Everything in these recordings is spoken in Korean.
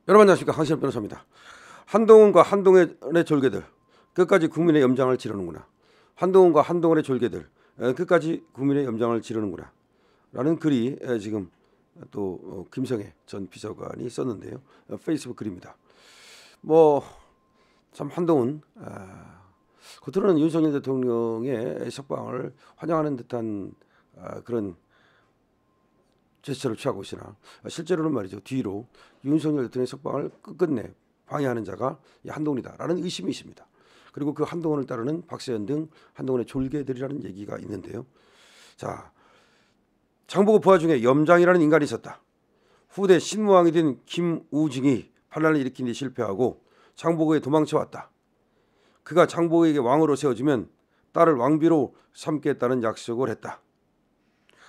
여러분 안녕하십니까, 한시현 변호사입니다. 한동훈과 한동훈의 졸개들 끝까지 국민의 염장을 지르는구나. 한동훈과 한동훈의 졸개들 끝까지 국민의 염장을 지르는구나 라는 글이 지금 또 김성애 전 비서관이 썼는데요. 페이스북 글입니다. 뭐 참 한동훈 겉으로는 윤석열 대통령의 석방을 환영하는 듯한 그런 제스처를 취하고 있으나 실제로는 말이죠, 뒤로 윤석열 대통령의 석방을 끝끝내 방해하는 자가 이 한동훈이다라는 의심이 있습니다. 그리고 그 한동훈을 따르는 박세현 등 한동훈의 졸개들이라는 얘기가 있는데요. 자, 장보고 부하 중에 염장이라는 인간이 있었다. 후대 신무왕이 된 김우징이 반란을 일으킨 데 실패하고 장보고에 도망쳐왔다. 그가 장보고에게 왕으로 세워지면 딸을 왕비로 삼겠다는 약속을 했다.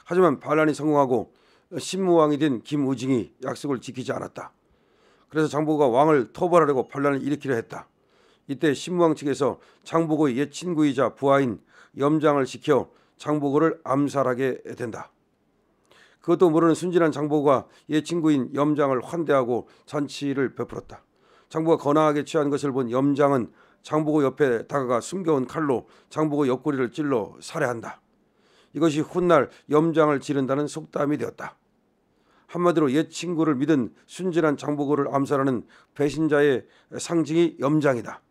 하지만 반란이 성공하고 신무왕이 된 김우징이 약속을 지키지 않았다. 그래서 장보고가 왕을 토벌하려고 반란을 일으키려 했다. 이때 신무왕 측에서 장보고의 옛 친구이자 부하인 염장을 시켜 장보고를 암살하게 된다. 그것도 모르는 순진한 장보고가 옛 친구인 염장을 환대하고 잔치를 베풀었다. 장보고가 거나하게 취한 것을 본 염장은 장보고 옆에 다가가 숨겨온 칼로 장보고 옆구리를 찔러 살해한다. 이것이 훗날 염장을 지른다는 속담이 되었다. 한마디로 옛 친구를 믿은 순진한 장보고를 암살하는 배신자의 상징이 염장이다.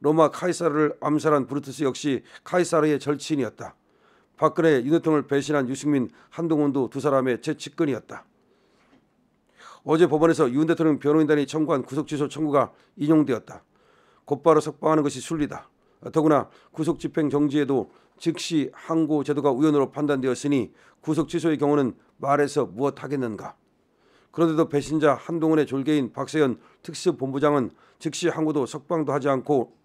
로마 카이사르를 암살한 브루투스 역시 카이사르의 절친이었다. 박근혜, 윤 대통령을 배신한 유승민, 한동훈도 두 사람의 최측근이었다. 어제 법원에서 윤 대통령 변호인단이 청구한 구속취소 청구가 인용되었다. 곧바로 석방하는 것이 순리다. 더구나 구속집행 정지에도 즉시 항고 제도가 우연으로 판단되었으니 구속취소의 경우는 말해서 무엇하겠는가. 그런데도 배신자 한동훈의 졸개인 박세현 특수본부장은 즉시 항고도 석방도 하지 않고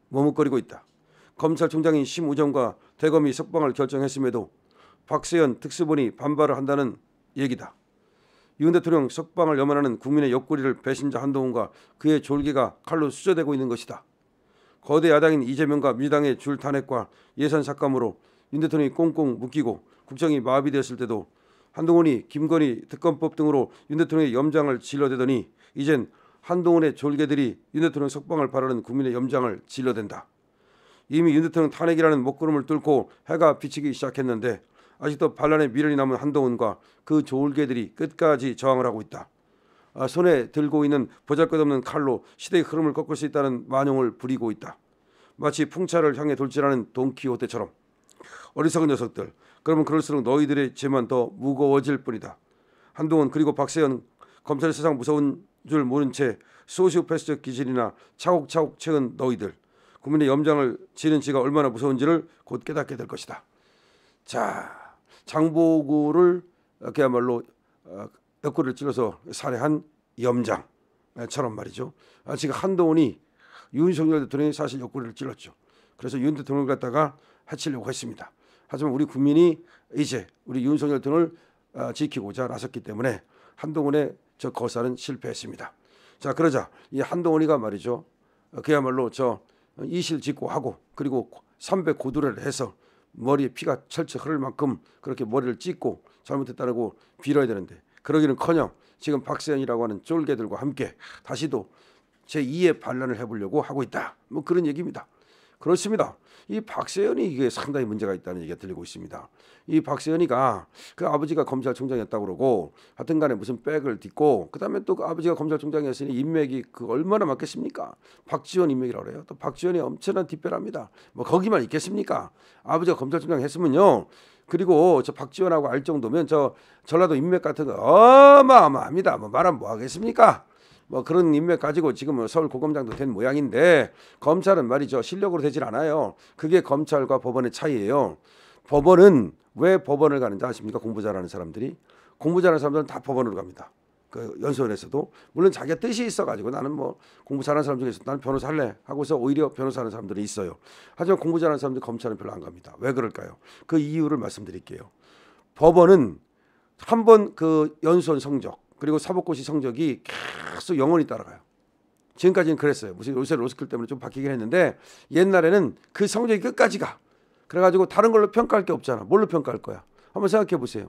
머뭇거리고 있다. 검찰총장인 심우정과 대검이 석방을 결정했음에도 박세현 특수본이 반발을 한다는 얘기다. 윤 대통령 석방을 염원하는 국민의 옆구리를 배신자 한동훈과 그의 졸개가 칼로 수저대고 있는 것이다. 거대 야당인 이재명과 민주당의 줄 탄핵과 예산 삭감으로 윤 대통령이 꽁꽁 묶이고 국정이 마비되었을 때도 한동훈이 김건희 특검법 등으로 윤 대통령의 염장을 질러대더니 이젠 한동훈의 졸개들이 윤 대통령 석방을 바라는 국민의 염장을 질러댄다. 이미 윤 대통령 탄핵이라는 먹구름을 뚫고 해가 비치기 시작했는데 아직도 반란의 미련이 남은 한동훈과 그 졸개들이 끝까지 저항을 하고 있다. 손에 들고 있는 보잘것없는 칼로 시대의 흐름을 꺾을 수 있다는 만용을 부리고 있다. 마치 풍차를 향해 돌진하는 돈키호테처럼. 어리석은 녀석들. 그러면 그럴수록 너희들의 죄만 더 무거워질 뿐이다. 한동훈 그리고 박세현, 검찰의 세상 무서운 줄 모른 채 소시오패스적 기질이나 차곡차곡 채운 너희들. 국민의 염장을 지는 지가 얼마나 무서운지를 곧 깨닫게 될 것이다. 자, 장보고를 그야말로 옆구리를 찔러서 살해한 염장처럼 말이죠. 지금 한동훈이 윤석열 대통령이 사실 옆구리를 찔렀죠. 그래서 윤 대통령을 갖다가 해치려고 했습니다. 하지만 우리 국민이 이제 우리 윤석열 대통령을 지키고자 나섰기 때문에 한동훈의 저 거사는 실패했습니다. 자, 그러자 이 한동훈이가 말이죠, 그야말로 저 이실직고하고 그리고 300고두를 해서 머리에 피가 철철 흐를 만큼 그렇게 머리를 찢고 잘못했다고 빌어야 되는데 그러기는커녕 지금 박세현이라고 하는 쫄개들과 함께 다시도 제2의 반란을 해보려고 하고 있다. 뭐 그런 얘기입니다. 그렇습니다. 이 박세현이 이게 상당히 문제가 있다는 얘기가 들리고 있습니다. 이 박세현이가 그 아버지가 검찰총장이었다고 그러고 하여튼간에 무슨 백을 딛고 그다음에 또 그 아버지가 검찰총장이었으니 인맥이 그 얼마나 많겠습니까? 박지원 인맥이라고 그래요. 또 박지원이 엄청난 뒷배랍니다. 뭐 거기만 있겠습니까? 아버지가 검찰총장 했으면요. 그리고 저 박지원하고 알 정도면 저 전라도 인맥 같은 거 어마어마합니다. 뭐 말하면 뭐 하겠습니까? 뭐 그런 인맥 가지고 지금 서울 고검장도 된 모양인데 검찰은 말이죠, 실력으로 되질 않아요. 그게 검찰과 법원의 차이예요. 법원은 왜 법원을 가는지 아십니까? 공부 잘하는 사람들이. 공부 잘하는 사람들은 다 법원으로 갑니다. 그 연수원에서도 물론 자기가 뜻이 있어가지고 나는 뭐 공부 잘하는 사람 중에서 나는 변호사 할래 하고서 오히려 변호사 하는 사람들이 있어요. 하지만 공부 잘하는 사람들 검찰은 별로 안 갑니다. 왜 그럴까요? 그 이유를 말씀드릴게요. 법원은 한번 그 연수원 성적 그리고 사법고시 성적이 계속 영원히 따라가요. 지금까지는 그랬어요. 무슨 요새 로스쿨 때문에 좀 바뀌긴 했는데 옛날에는 그 성적이 끝까지 가. 그래가지고 다른 걸로 평가할 게 없잖아. 뭘로 평가할 거야? 한번 생각해 보세요.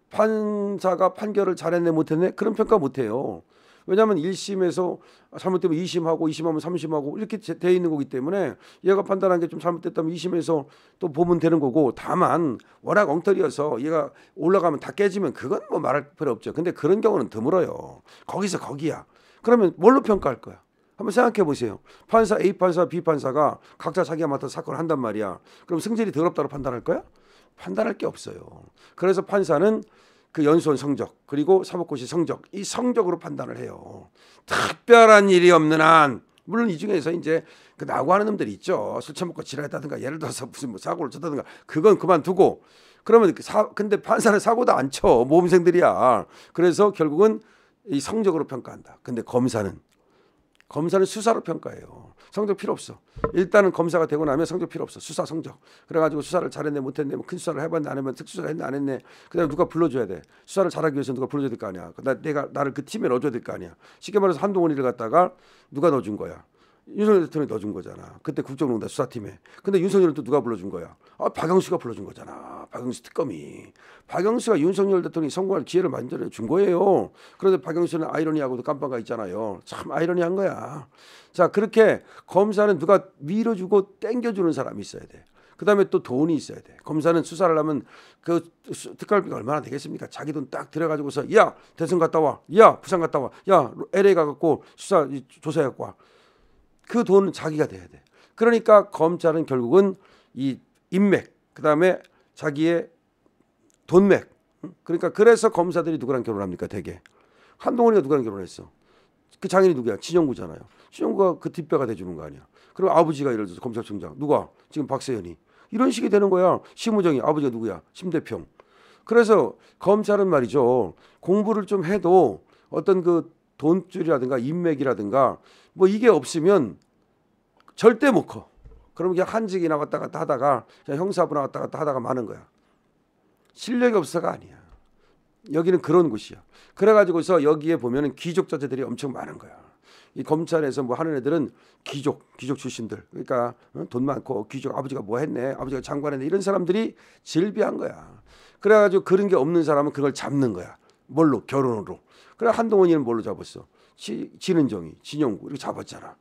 판사가 판결을 잘했네 못했네? 그런 평가 못해요. 왜냐하면 1심에서 잘못되면 2심하고 2심하면 3심하고 이렇게 돼 있는 거기 때문에 얘가 판단한 게 좀 잘못됐다면 2심에서 또 보면 되는 거고, 다만 워낙 엉터리여서 얘가 올라가면 다 깨지면 그건 뭐 말할 필요 없죠. 근데 그런 경우는 드물어요. 거기서 거기야. 그러면 뭘로 평가할 거야? 한번 생각해 보세요. 판사 A 판사 B 판사가 각자 자기가 맡은 사건을 한단 말이야. 그럼 승질이 더럽다고 판단할 거야? 판단할 게 없어요. 그래서 판사는 그 연수원 성적 그리고 사법고시 성적, 이 성적으로 판단을 해요. 특별한 일이 없는 한, 물론 이 중에서 이제 그 나고 하는 놈들이 있죠. 술 처먹고 지랄했다든가 예를 들어서 무슨 뭐 사고를 쳤다든가, 그건 그만두고. 그러면 근데 판사는 사고도 안 쳐. 모범생들이야. 그래서 결국은 이 성적으로 평가한다. 근데 검사는 수사로 평가해요. 성적 필요 없어. 일단은 검사가 되고 나면 성적 필요 없어. 수사 성적. 그래가지고 수사를 잘했네 못했네, 뭐 큰 수사를 해봤네 안 했네, 특수수사를 했네 안 했네, 그다음에 누가 불러줘야 돼. 수사를 잘하기 위해서 누가 불러줘야 될 거 아니야. 나를 그 팀에 넣어줘야 될 거 아니야. 쉽게 말해서 한동훈이를 갖다가 누가 넣어준 거야? 윤석열 대통령이 넣어준 거잖아. 그때 국정농단 수사팀에. 근데 윤석열은 또 누가 불러준 거야? 박영수가 불러준 거잖아. 박영수 특검이. 박영수가 윤석열 대통령이 선고할 기회를 만들어 준 거예요. 그런데 박영수는 아이러니하고도 깜빡가 있잖아요. 참 아이러니한 거야. 자, 그렇게 검사는 누가 밀어주고 땡겨주는 사람이 있어야 돼. 그다음에 또 돈이 있어야 돼. 검사는 수사를 하면 그 특활비가 얼마나 되겠습니까? 자기 돈 딱 들여가지고서 야 대선 갔다 와, 야 부산 갔다 와, 야 LA 가갖고 수사 조사해갖고 와. 그 돈은 자기가 돼야 돼. 그러니까 검찰은 결국은 이 인맥, 그다음에 자기의 돈맥. 그러니까 그래서 검사들이 누구랑 결혼합니까? 대개 한동훈이가 누구랑 결혼했어? 그 장인이 누구야? 진영구잖아요. 진영구가 그 뒷배가 돼주는 거 아니야. 그리고 아버지가 예를 들어서 검찰총장, 누가? 지금 박세현이. 이런 식이 되는 거야. 심우정이 아버지가 누구야? 심대평. 그래서 검찰은 말이죠, 공부를 좀 해도 어떤 그 돈줄이라든가 인맥이라든가 뭐 이게 없으면 절대 못 커. 그러면 그냥 한직이나 왔다 갔다 하다가 그냥 형사부나 왔다 갔다 하다가 마는 거야. 실력이 없어가 아니야. 여기는 그런 곳이야. 그래가지고서 여기에 보면은 귀족 자제들이 엄청 많은 거야. 이 검찰에서 뭐 하는 애들은 귀족 출신들. 그러니까 돈 많고 귀족, 아버지가 뭐 했네, 아버지가 장관했네, 이런 사람들이 질비한 거야. 그래가지고 그런 게 없는 사람은 그걸 잡는 거야. 뭘로? 결혼으로. 그래 한동훈이는 뭘로 잡았어? 진은정이, 진영구 이렇게 잡았잖아.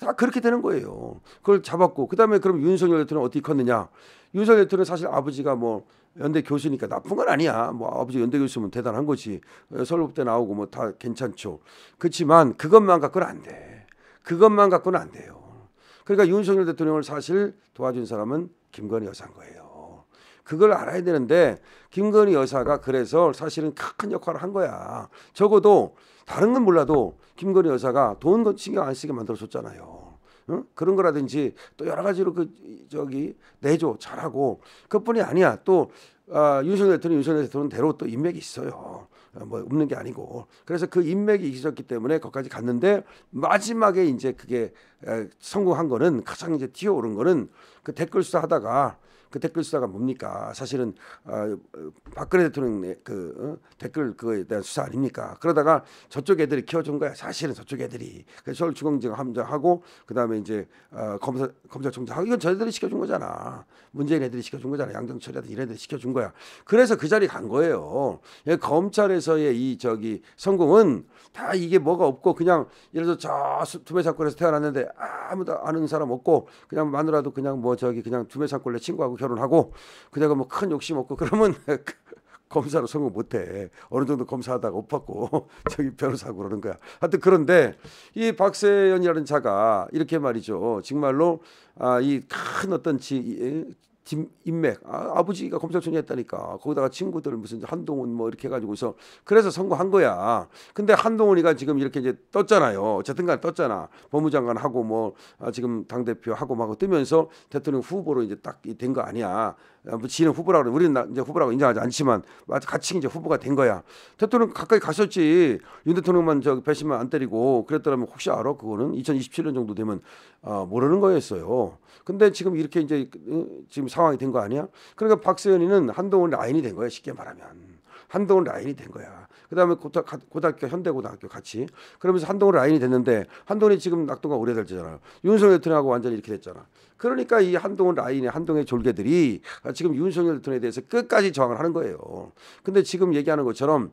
다 그렇게 되는 거예요. 그걸 잡았고, 그다음에 그럼 윤석열 대통령 어떻게 컸느냐? 윤석열 대통령 사실 아버지가 뭐 연대 교수니까 나쁜 건 아니야. 뭐 아버지 연대 교수면 대단한 거지. 서울대 나오고 뭐 다 괜찮죠. 그렇지만 그것만 갖고는 안 돼. 그것만 갖고는 안 돼요. 그러니까 윤석열 대통령을 사실 도와준 사람은 김건희 여사인 거예요. 그걸 알아야 되는데 김건희 여사가 그래서 사실은 큰 역할을 한 거야. 적어도 다른 건 몰라도 김건희 여사가 돈 신경 안 쓰게 만들어줬잖아요. 응? 그런 거라든지 또 여러 가지로 내조 잘하고, 그뿐이 아니야. 또 윤석열 대통령대로 또 인맥이 있어요. 뭐 없는 게 아니고. 그래서 그 인맥이 있었기 때문에 거기까지 갔는데, 마지막에 이제 그게 성공한 거는, 가장 이제 튀어오른 거는 그 댓글 수사하다가, 그 댓글 수사가 뭡니까? 사실은 박근혜 대통령 댓글 그거에 대한 수사 아닙니까? 그러다가 저쪽 애들이 키워준 거야. 사실은 저쪽 애들이. 그래서 서울중앙지검 함장하고 그다음에 이제 검찰총장하고, 이건 저희들이 시켜준 거잖아. 문재인 애들이 시켜준 거잖아. 양정철이라든지 이런 애들이 시켜준 거야. 그래서 그 자리 간 거예요. 검찰에서의 이 성공은 다 이게 뭐가 없고, 그냥 예를 들어 저 두배 사건에서 태어났는데 아무도 아는 사람 없고, 그냥 마누라도 그냥 그냥 두배 사건에 친구하고 결혼하고, 그다가 뭐 큰 욕심 없고, 그러면 검사로 성공 못해. 어느 정도 검사하다가 못 받고 변호사하고 그러는 거야. 하여튼 그런데 이 박세현이라는 자가 이렇게 말이죠. 정말로 이 큰 어떤 인맥, 아버지가 검찰총장 했다니까. 거기다가 친구들 무슨 한동훈 뭐 이렇게 해가지고서 그래서 선거한 거야. 근데 한동훈이가 지금 이렇게 이제 떴잖아요. 어쨌든간 떴잖아. 법무장관 하고 뭐 지금 당 대표 하고 막 뜨면서 대통령 후보로 이제 딱 된 거 아니야. 뭐 지는 후보라고 그래. 우리는 이제 후보라고 인정하지 않지만 같이 이제 후보가 된 거야. 대통령 가까이 갔었지. 윤 대통령만 배신만 안 때리고 그랬더라면 혹시 알아? 그거는 2027년 정도 되면 모르는 거였어요. 근데 지금 이렇게 이제 지금 상황이 된 거 아니야? 그러니까 박세현이는 한동훈 라인이 된 거야, 쉽게 말하면. 한동훈 라인이 된 거야. 그다음에 고등학교 현대고등학교 같이 그러면서 한동훈 라인이 됐는데 한동훈이 지금 낙동강 오래됐잖아. 윤석열 대통령하고 완전히 이렇게 됐잖아. 그러니까 이 한동훈 라인의 한동의 졸개들이 지금 윤석열 대통령에 대해서 끝까지 저항을 하는 거예요. 근데 지금 얘기하는 것처럼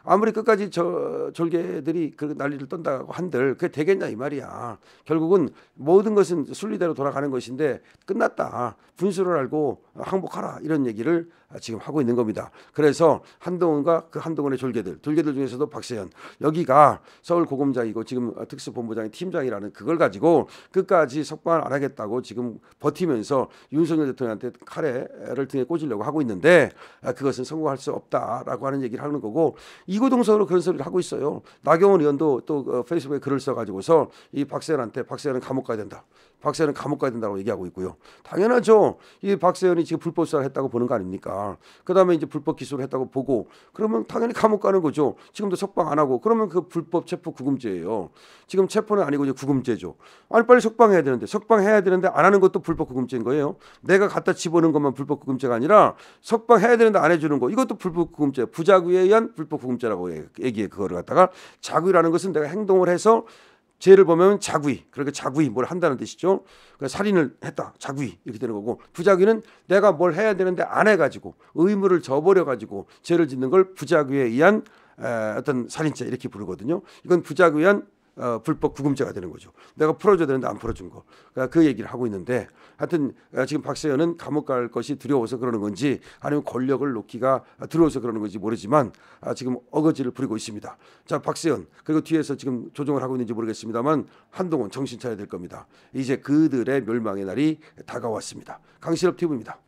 아무리 끝까지 졸개들이 그 난리를 떤다고 한들 그게 되겠냐 이 말이야. 결국은 모든 것은 순리대로 돌아가는 것인데 끝났다. 분수를 알고 항복하라 이런 얘기를 지금 하고 있는 겁니다. 그래서 한동훈과 그 한동훈의 졸개들 중에서도 박세현 여기가 서울고검장이고 지금 특수본부장의 팀장이라는 그걸 가지고 끝까지 석방을 안 하겠다고 지금 버티면서 윤석열 대통령한테 칼을 등에 꽂으려고 하고 있는데 그것은 성공할 수 없다라고 하는 얘기를 하는 거고 이구동성으로 그런 소리를 하고 있어요. 나경원 의원도 또 페이스북에 글을 써가지고서 이 박세현은 감옥 가야 된다. 박세현은 감옥 가야 된다고 얘기하고 있고요. 당연하죠. 이 박세현이 지금 불법 수사를 했다고 보는 거 아닙니까? 그다음에 이제 불법 기소를 했다고 보고 그러면 당연히 감옥 가는 거죠. 지금도 석방 안 하고 그러면 그 불법 체포 구금죄예요. 지금 체포는 아니고 이제 구금죄죠. 아니 빨리 석방해야 되는데 석방해야 되는데 안 하는 것도 불법 구금죄인 거예요. 내가 갖다 집어넣은 것만 불법 구금죄가 아니라 석방해야 되는데 안 해주는 거 이것도 불법 구금죄. 부작위에 의한 불법 구금죄라고 얘기해. 그거를 갖다가 자구라는 것은 내가 행동을 해서 죄를 보면 자구이, 그러니까 자구이 뭘 한다는 뜻이죠. 그러니까 살인을 했다, 자구이 이렇게 되는 거고 부작위는 내가 뭘 해야 되는데 안 해가지고 의무를 저버려가지고 죄를 짓는 걸 부작위에 의한 어떤 살인죄 이렇게 부르거든요. 이건 부작위에 의한 불법 구금죄가 되는 거죠. 내가 풀어줘야 되는데 안 풀어준 거. 그러니까 그 얘기를 하고 있는데 하여튼 지금 박세현은 감옥 갈 것이 두려워서 그러는 건지 아니면 권력을 놓기가 두려워서 그러는 건지 모르지만 지금 어거지를 부리고 있습니다. 자, 박세현 그리고 뒤에서 지금 조종을 하고 있는지 모르겠습니다만 한동훈 정신 차려야 될 겁니다. 이제 그들의 멸망의 날이 다가왔습니다. 강신업 TV입니다.